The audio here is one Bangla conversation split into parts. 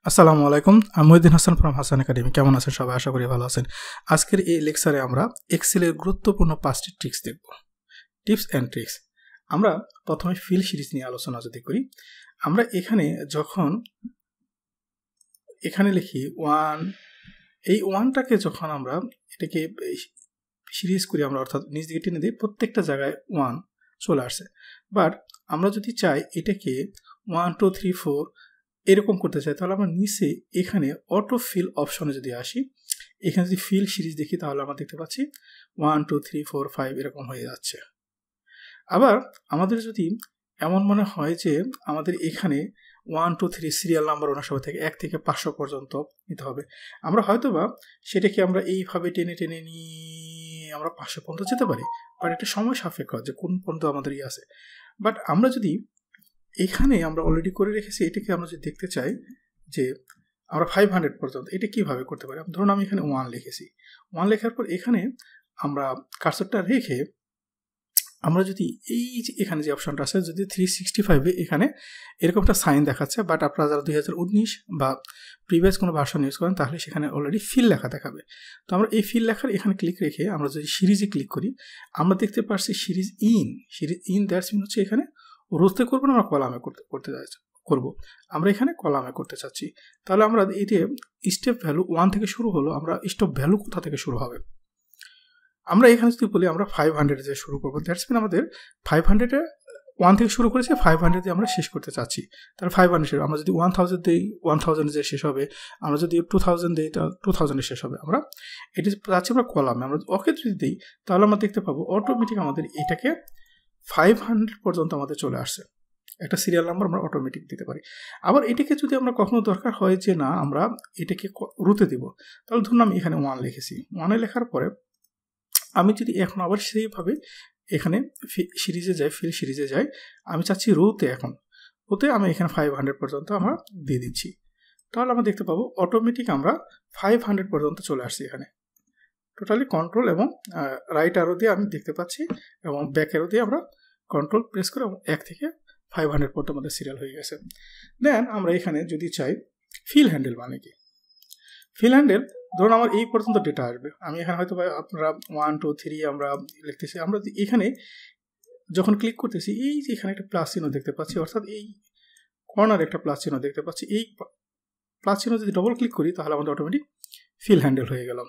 আসসালামু আলাইকুম, আমি মহিউদ্দিন হাসান ফ্রম হাসান একাডেমি। কেমন আছেন সবাই? আশা করি ভালো আছেন। আজকের এই লেকচারে আমরা এক্সেলের গুরুত্বপূর্ণ 5টি ট্রিক্স দেখব। Tips and tricks. আমরা প্রথমে ফিল সিরিজ নিয়ে আলোচনা যদি করি, আমরা যখন এখানে লিখি 1, এই 1টাকে যখন আমরা এটাকে সিরিজ করি আমরা, অর্থাৎ নিচ দিকে টেনে দিই, প্রত্যেকটা জায়গায় 1 চলে আসছে। বাট আমরা যদি চাই এটাকে 1 2 3 4 এরকম করতে চাই, তাহলে আমরা নিচে এখানে অটো ফিল অপশনে যদি আসি, এখানে যদি ফিল সিরিজ দেখি, তাহলে আমরা দেখতে পাচ্ছি 1 2 3 4 5 এরকম হয়ে যাচ্ছে। আবার আমাদের যদি এমন মনে হয় যে আমাদের এখানে 1 2 3 সিরিয়াল নাম্বার অনুসারে থেকে 1 থেকে 500 পর্যন্ত নিতে হবে, আমরা হয়তোবা সেটাকে আমরা এইভাবে টেনে টেনে নিয়ে আমরা 500 পর্যন্ত যেতে পারি। বাট এটা সময় সাপেক্ষ যে কোন পর্যন্ত আমাদের আছে। বাট আমরা যদি এখানে আমরা অলরেডি করে রেখেছি, এটাকে আমরা যদি দেখতে চাই যে আমরা 500 পর্যন্ত এটা কিভাবে করতে পারি। ধরুন আমি এখানে 1 লিখেছি, 1 লেখার পর এখানে আমরা কার্সরটা রেখে আমরা যদি এই যে এখানে যে অপশনটা আছে, যদি 365 এখানে এরকম একটা সাইন দেখাচ্ছে, বাট আপনারা যারা 2019 বা প্রিভিয়াস কোনো ভার্সন ইউজ করেন তাহলে সেখানে অলরেডি ফিল লেখা দেখাবে। তো আমরা এই ফিল লেখার এখানে ক্লিক রেখে আমরা যদি সিরিজে ক্লিক করি, আমরা দেখতে পাচ্ছি সিরিজ ইন দ্যাটস মিন হচ্ছে এখানে রোতে করবো না, আমরা কলামে করবো। আমরা এখানে কলামে করতে চাচ্ছি। তাহলে আমরা এই যে স্টেপ ভ্যালু 1 থেকে শুরু হলো, আমরা স্টপ ভ্যালু কোথা থেকে শুরু হবে, আমরা এখানে যদি বলি আমরা 500 দিয়ে শুরু করবো, দ্যাটস মিন আমাদের 500 1 থেকে শুরু করেছি, 500 দিয়ে আমরা শেষ করতে চাচ্ছি। তাহলে 500 আমরা যদি 1000 দিই 1000 দিয়ে শেষ হবে, আমরা যদি 2000 দিই 2000 শেষ হবে। আমরা এটি চাচ্ছি আমরা কলামে, আমরা ওকে যদি দিই তাহলে আমরা দেখতে পাবো অটোমেটিক আমাদের এটাকে 500 পর্যন্ত আমাদের চলে আসছে। একটা সিরিয়াল নাম্বার আমরা অটোমেটিক দিতে পারি। আবার এটাকে যদি আমরা কখনো দরকার হয় যে না আমরা এটাকে রুতে দিব, তাহলে ধরুন আমি এখানে 1 লিখেছি, 1 লেখার পরে আমি যদি এখন আবার সেইভাবে এখানে সিরিজে যাই, ফিল সিরিজে যাই, আমি চাচ্ছি রোতে, এখন রোতে আমি এখানে 500 পর্যন্ত আমরা দিয়ে দিচ্ছি। তাহলে আমরা দেখতে পাবো অটোমেটিক আমরা 500 পর্যন্ত চলে আসছি। এখানে টোটালি কন্ট্রোল এবং রাইট অ্যারো দিয়ে আমি দেখতে পাচ্ছি, এবং ব্যাক অ্যারো দিয়ে আমরা কন্ট্রোল প্রেস করে 1 থেকে 500 পর্যন্ত আমাদের সিরিয়াল হয়ে গেছে। দেন আমরা এখানে যদি চাই ফিল হ্যান্ডেল, মানে কি ফিল হ্যান্ডেল, ধরুন আমার এই পর্যন্ত ডেটা আসবে, আমি এখানে হয়তো আপনারা 1 2 3 আমরা লিখতেছি, আমরা এখানে যখন ক্লিক করতেছি এই যে এখানে একটা প্লাস চিহ্ন দেখতে পাচ্ছি, অর্থাৎ এই কর্নারে একটা প্লাস চিহ্ন দেখতে পাচ্ছি, এই প্লাস চিহ্ন যদি ডবল ক্লিক করি তাহলে আমাদের অটোমেটিক ফিল হ্যান্ডেল হয়ে গেল।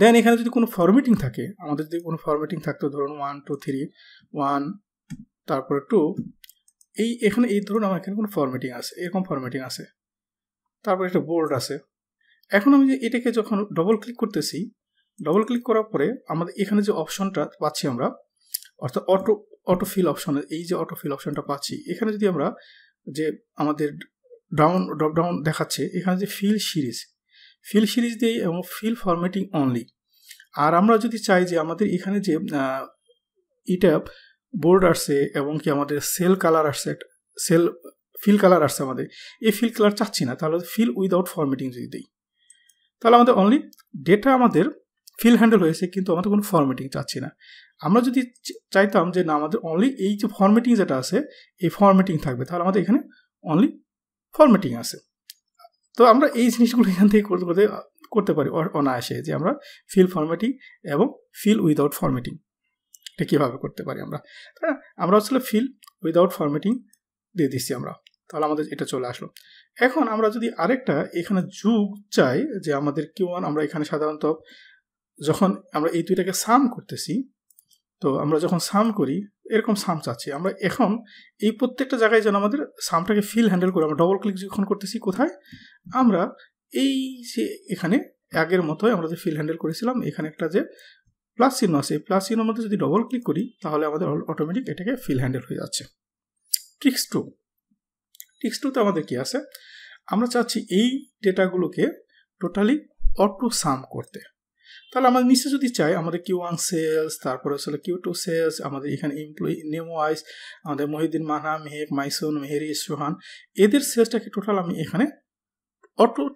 দেন এখানে যদি কোনো ফরম্যাটিং থাকে, আমাদের যদি কোনো ফরম্যাটিং থাকতো, ধরুন 1 2 3 1 তারপরে 2, এখানে এই ধরুন আমার এখানে কোনো ফরম্যাটিং আছে, এরকম ফরম্যাটিং আছে, তারপরে একটা বোল্ড আছে। এখন আমি যে এটাকে যখন ডবল ক্লিক করতেছি, ডবল ক্লিক করার পরে আমাদের এখানে যে অপশনটা পাচ্ছি আমরা, অর্থাৎ অটো ফিল অপশন, এই যে অটো ফিল অপশনটা পাচ্ছি, এখানে যদি আমরা যে আমাদের ড্রপ ডাউন দেখাচ্ছে, এখানে যে ফিল সিরিজ দিই এবং ফিল ফরম্যাটিং অনলি। আর আমরা যদি চাই যে আমাদের এখানে যে এটা বোর্ড আসছে এবং কি আমাদের সেল কালার আসছে, ফিল কালার আসছে, আমাদের এই ফিল কালার চাচ্ছি না, তাহলে ফিল উইদাউট ফরম্যাটিং যদি দিই, তাহলে আমাদের অনলি ডেটা আমাদের ফিল হ্যান্ডেল হয়েছে, কিন্তু আমাদের কোনো ফরম্যাটিং চাচ্ছি না। আমরা যদি চাইতাম যে না আমাদের অনলি এই যে ফরম্যাটিং যেটা আছে এই ফরম্যাটিং থাকবে, তাহলে আমাদের এখানে অনলি ফরম্যাটিং আছে। তো আমরা এই জিনিসগুলো এখান থেকে করতে পারি অনায়াসে, যে আমরা ফিল ফরম্যাটিং এবং ফিল উইদাউট ফরম্যাটিং এটা কীভাবে করতে পারি। আমরা আসলে ফিল উইদাউট ফরম্যাটিং দিয়ে দিচ্ছি আমরা, তাহলে আমাদের এটা চলে আসলো। এখন আমরা যদি আরেকটা এখানে যুগ চাই, যে আমাদের Q1, আমরা এখানে সাধারণত যখন আমরা এই দুইটাকে সাম করতেছি, তো আমরা যখন সাম করি এরকম সাম চাচ্ছি আমরা, এখন এই প্রত্যেকটা জায়গায় যেন আমাদের সামটাকে ফিল হ্যান্ডেল করে, আমরা ডবল ক্লিক যখন করতেছি কোথায়, আমরা এই যে এখানে আগের মতোই আমরা যে ফিল হ্যান্ডেল করেছিলাম, এখানে একটা যে প্লাস চিহ্ন আছে, এই প্লাস চিহ্নের মধ্যে যদি ডবল ক্লিক করি তাহলে আমাদের অটোমেটিক এটাকে ফিল হ্যান্ডেল হয়ে যাচ্ছে। ট্রিক্স 2তে আমাদের কি আছে, আমরা চাচ্ছি এই ডেটাগুলোকে টোটালি অটো সাম করতে। তাহলে আমাদের নিচে যদি চাই আমাদের Q1 সেলস, তারপরে আসলে Q2 সেলস, আমাদের এখানে এমপ্লয়ি নেম ওয়াইজ আমাদের মহিউদ্দিন, মাহনা, মেহেক, মাইসুন, মেহেরি, সোহান, এদের সেলসটাকে টোটাল আমি এখানে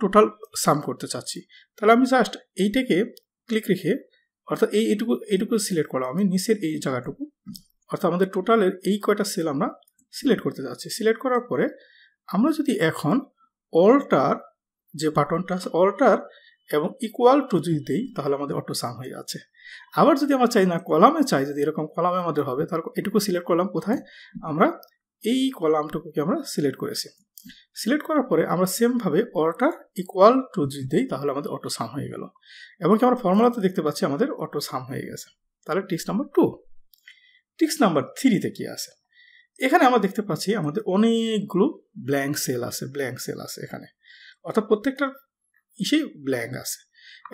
টোটাল সাম করতে চাচ্ছি। তাহলে আমি জাস্ট এইটাকে ক্লিক রেখে, অর্থাৎ এইটুকু সিলেক্ট করলাম আমি, নিচের এই জায়গাটুকু, অর্থাৎ আমাদের টোটালের এই কয়টা সেল আমরা সিলেক্ট করতে যাচ্ছি। সিলেক্ট করার পরে আমরা যদি এখন অল্টার যে বাটনটা আছে অল্টার এবং ইকুয়াল টু যদি দিই তাহলে আমাদের অটো সাম হয়ে যাচ্ছে। আবার যদি আমরা চাই না কলামে চাই, যদি এরকম কলামে আমাদের হবে তাহলে এটুকু সিলেক্ট করলাম, কোথায় আমরা এই কলামটুকুকে আমরা সিলেক্ট করেছি। সিলেক্ট করার পরে আমরা সেমভাবে অল্টার ইকুয়াল টু যদি দিই তাহলে আমাদের অটো সাম হয়ে গেল, এবং কি আমরা ফর্মুলাতে দেখতে পাচ্ছি আমাদের অটো সাম হয়ে গেছে। তাহলে টিক্স নাম্বার 2। টিক্স নাম্বার 3তে কি আছে? এখানে আমরা দেখতে পাচ্ছি আমাদের অনেকগুলো ব্ল্যাঙ্ক সেল আছে এখানে, অর্থাৎ প্রত্যেকটা ইসেই ব্ল্যাঙ্ক আছে।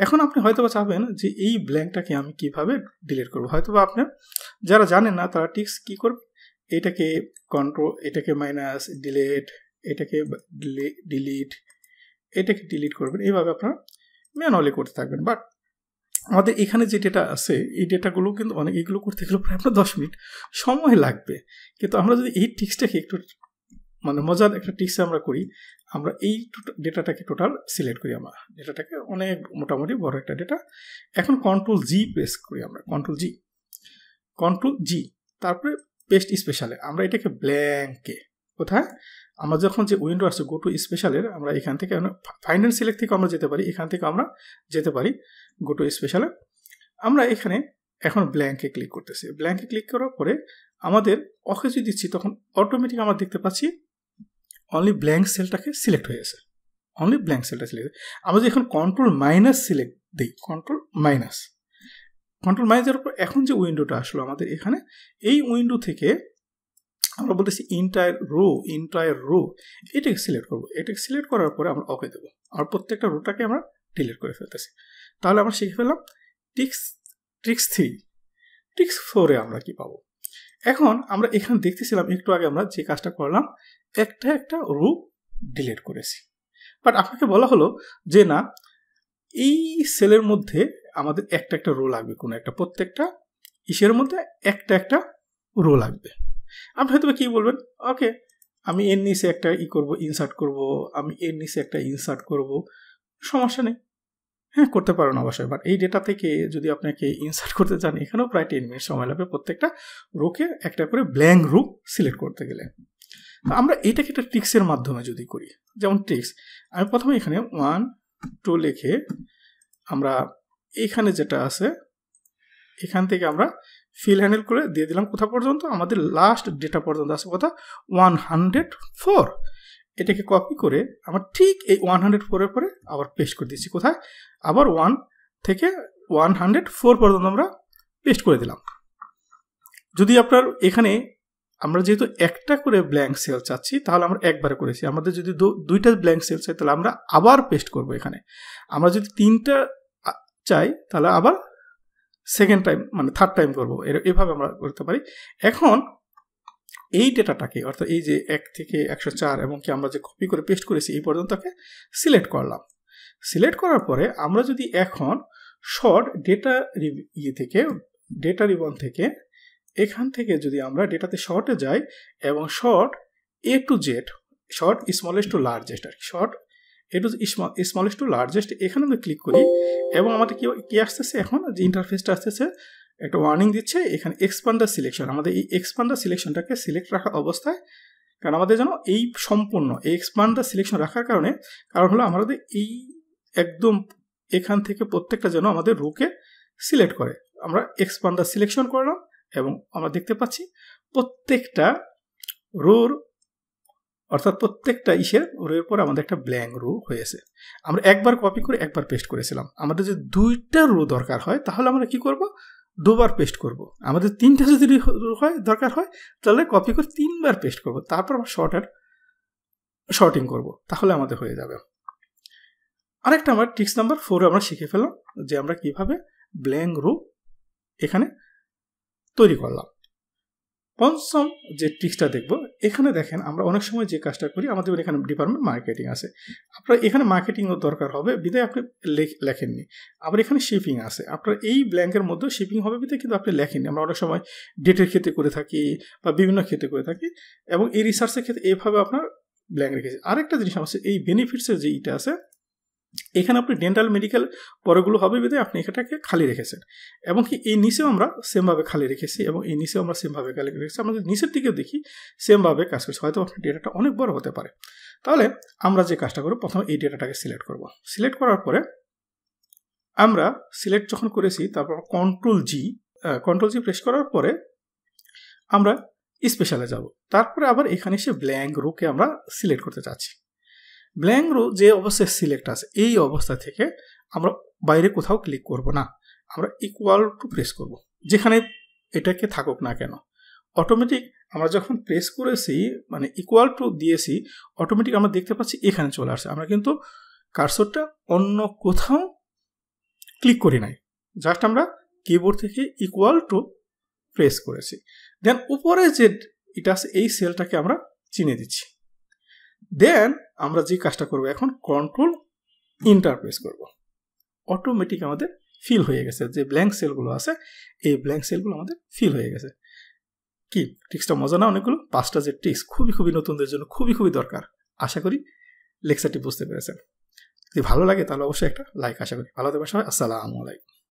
এখন আপনি হয়তো চাবেন যে এই ব্ল্যাঙ্কটাকে আমি কিভাবে ডিলিট করবো। হয়তো আপনি যারা জানেন না তারা টিক্স কি করবে, এটাকে কন্ট্রোল, এটাকে মাইনাস, ডিলিট, এটাকে ডিলিট, এটাকে ডিলিট করবেন, এইভাবে আপনারা ম্যানুয়ালি করতে থাকবেন। বাট আমাদের এখানে যে ডেটা আছে এই ডেটাগুলো কিন্তু অনেক, এগুলো করতে গেলে প্রায় আপনার 10 মিনিট সময় লাগবে। কিন্তু আমরা যদি এই টিক্সটাকে একটু মানে মজার একটা টিক্স আমরা করি, আমরা এই ডেটাটাকে টোটাল সিলেক্ট করি, আমরা ডেটাটাকে অনেক মোটামুটি বড় একটা ডেটা। এখন কন্ট্রোল জি প্রেস করি, আমরা কন্ট্রোল জি, তারপরে পেস্ট স্পেশালে আমরা এটাকে ব্ল্যাঙ্কে, কোথায় আমরা যখন যে উইন্ডো আছে গো টু স্পেশালের, আমরা এখান থেকে ফাইন্ড এন্ড সিলেক্ট থেকে আমরা যেতে পারি, এখান থেকে আমরা যেতে পারি গো টু স্পেশালে। আমরা এখানে এখন ব্ল্যাঙ্কে ক্লিক করতেছি। ব্ল্যাঙ্কে ক্লিক করার পরে আমাদের ওকে যদি দিচ্ছি তখন অটোমেটিক আমরা দেখতে পাচ্ছি অনলি ব্ল্যাঙ্ক সেলটাকে সিলেক্ট হয়ে গেছে, অনলি ব্ল্যাঙ্ক সেলটা সিলেক্ট। আমরা যদি এখন কন্ট্রোল মাইনাস সিলেক্ট দিই, কন্ট্রোল মাইনাসের উপর এখন যে উইন্ডোটা আসলো আমাদের এখানে, এই উইন্ডো থেকে আমরা বলতেছি ইন্টায়ার রো এটাকে সিলেক্ট করবো। এটাকে সিলেক্ট করার পরে আমরা ওকে দেবো, আর প্রত্যেকটা রোটাকে আমরা ডিলিট করে ফেলতেছি। তাহলে আমরা শিখে ফেললাম টিক্স 3। টিক্স 4-এ আমরা কি পাবো? এখন আমরা এখানে দেখতেছিলাম একটু আগে আমরা যে কাজটা করলাম, একটা রো ডিলিট করেছি। বাট আপনাকে বলা হলো যে না, এই সেলের মধ্যে আমাদের একটা রো লাগবে, কোনো একটা প্রত্যেকটা ইসের মধ্যে একটা রো লাগবে। আপনি হয়তো কি বলবেন, ওকে আমি এর নিচে একটা ইনসার্ট করব, সমস্যা নেই, হ্যাঁ করতে পারেন অবশ্যই। বাট এই ডেটা থেকে যদি আপনাকে ইনসার্ট করতে চান, এখানেও প্রায় 10 মিনিট সময় লাগবে প্রত্যেকটা রোকে একটা করে ব্ল্যাঙ্ক রো সিলেক্ট করতে গেলে। আমরা এটাকে একটা ট্রিক্সের মাধ্যমে যদি করি, যেমন ট্রিক্স, আমি প্রথমে এখানে 1 2 লিখে আমরা এখানে যেটা আছে এখান থেকে আমরা ফিল হ্যান্ডেল করে দিয়ে দিলাম কোথা পর্যন্ত, আমাদের লাস্ট ডেটা পর্যন্ত আছে কোথা 104। এটাকে কপি করে আমরা ঠিক এই 104-এর পরে আবার পেস্ট করে দিচ্ছি, কোথায় আবার 1 থেকে 104 পর্যন্ত আমরা পেস্ট করে দিলাম। যদি আপনার এখানে আমরা যেহেতু একটা করে ব্ল্যাঙ্ক সেল চাচ্ছি তাহলে আমরা একবারে করেছি, আমাদের যদি দুইটা ব্ল্যাঙ্ক সেল চাই তাহলে আমরা আবার পেস্ট করব এখানে। আমরা যদি 3টা চাই তাহলে আবার সেকেন্ড টাইম মানে থার্ড টাইম করবো, এভাবে আমরা করতে পারি। এখন এই ডেটাটাকে অর্থাৎ এই যে 1 থেকে 104 এবং কি আমরা যে কপি করে পেস্ট করেছি এই পর্যন্তকে সিলেক্ট করলাম। সিলেক্ট করার পরে আমরা যদি এখন শর্ট ডেটা রিবন থেকে এখান থেকে যদি আমরা ডেটাতে শর্টে যাই এবং sort A to Z, sort smallest to largest, আর sort A to smallest to largest, এখানে আমরা ক্লিক করি এবং আমাদের কি আসতেছে, এখন যে ইন্টারফেসটা আসতেছে একটা ওয়ার্নিং দিচ্ছে, এখানে এক্সপান্ডার সিলেকশন। আমাদের এই এক্সপান্ডার সিলেকশনটাকে সিলেক্ট রাখা অবস্থায়, কারণ আমাদের যেন এই সম্পূর্ণ এই এক্সপান্ডার সিলেকশন রাখার কারণ হলো আমাদের এই একদম এখান থেকে প্রত্যেকটা যেন আমাদের রোকে সিলেক্ট করে। আমরা এক্সপান্ডার সিলেকশন করলাম এবং আমরা দেখতে পাচ্ছি প্রত্যেকটা রোর অর্থাৎ প্রত্যেকটা রোয়ের পরে আমাদের একটা ব্ল্যাঙ্ক রো হয়েছে। আমরা একবার কপি করে একবার পেস্ট করেছিলাম, আমাদের যদি 2টা রো দরকার হয় তাহলে আমরা কি করব, 2বার পেস্ট করব। আমাদের 3টা যদি দরকার হয় তাহলে কপি করে 3বার পেস্ট করব, তারপর আমরা শর্টিং করব, তাহলে আমাদের হয়ে যাবে। আরেকটা আমরা ট্রিক্স নাম্বার 4 আমরা শিখে ফেললাম যে আমরা কিভাবে ব্ল্যাঙ্ক রো এখানে তৈরি করলাম। পঞ্চম যে ট্রিক্সটা দেখব, এখানে দেখেন আমরা অনেক সময় যে কাজটা করি, আমাদের এখানে ডিপার্টমেন্ট মার্কেটিং আছে, আপনার এখানে মার্কেটিংও দরকার হবে বিধায় আপনি লেখেননি। আবার এখানে শিপিং আছে, আপনার এই ব্ল্যাঙ্কের মধ্যে শিপিং হবে বিধায় কিন্তু আপনি লেখেননি। আমরা অনেক সময় ডেটের ক্ষেত্রে করে থাকি বা বিভিন্ন ক্ষেত্রে করে থাকি, এবং এই রিসার্চের ক্ষেত্রে এইভাবে আপনার ব্ল্যাঙ্ক রেখেছি। আরেকটা জিনিস আছে, এই বেনিফিটসের যে ইটা আছে এখানে আপনি ডেন্টাল মেডিকেল পরেগুলো হবে বেঁধে আপনি এটাকে খালি রেখেছেন, এবং কি এই নিচেও আমরা সেমভাবে খালি রেখেছি, এবং এই নিচেও আমরা সেমভাবে খালি রেখেছি। আমরা যদি নিচের দিকেও দেখি সেমভাবে কাজ করছি, হয়তো আপনার ডেটাটা অনেক বড় হতে পারে। তাহলে আমরা যে কাজটা করব, প্রথমে এই ডেটাটাকে সিলেক্ট করব। সিলেক্ট করার পরে আমরা সিলেক্ট যখন করেছি, তারপর কন্ট্রোল জি প্রেস করার পরে আমরা স্পেশালে যাব। তারপরে আবার এখানে এসে ব্ল্যাঙ্ক রোকে আমরা সিলেক্ট করতে চাচ্ছি। ব্ল্যাঙ্ক রো যে অবস্থায় সিলেক্ট আছে, এই অবস্থা থেকে আমরা বাইরে কোথাও ক্লিক করব না, আমরা ইকুয়াল টু প্রেস করব, যেখানে এটাকে থাকুক না কেন। অটোমেটিক আমরা যখন প্রেস করেছি, মানে ইকুয়াল টু দিয়েছি, অটোমেটিক আমরা দেখতে পাচ্ছি এখানে চলে আসছে। আমরা কিন্তু কার্সরটা অন্য কোথাও ক্লিক করি নাই, জাস্ট আমরা কিবোর্ড থেকে ইকুয়াল টু প্রেস করেছি। দেন উপরে যে এটা আছে এই সেলটাকে আমরা চিনে দিচ্ছি। দেন আমরা যে কাজটা করব, এখন কন্ট্রোল ইন্টার প্রেস করব। অটোমেটিক আমাদের ফিল হয়ে গেছে, যে ব্ল্যাঙ্ক সেলগুলো আছে এই ব্ল্যাঙ্ক সেলগুলো আমাদের ফিল হয়ে গেছে। কি ট্রিক্সটা মজা না? অনেকগুলো 5টা যে ট্রিক্স খুবই নতুনদের জন্য খুবই দরকার। আশা করি লেকচারটি বুঝতে পেরেছেন। যদি ভালো লাগে তাহলে অবশ্যই একটা লাইক আশা করি। ভালো থাকবেন সবাই। আসসালামু আলাইকুম।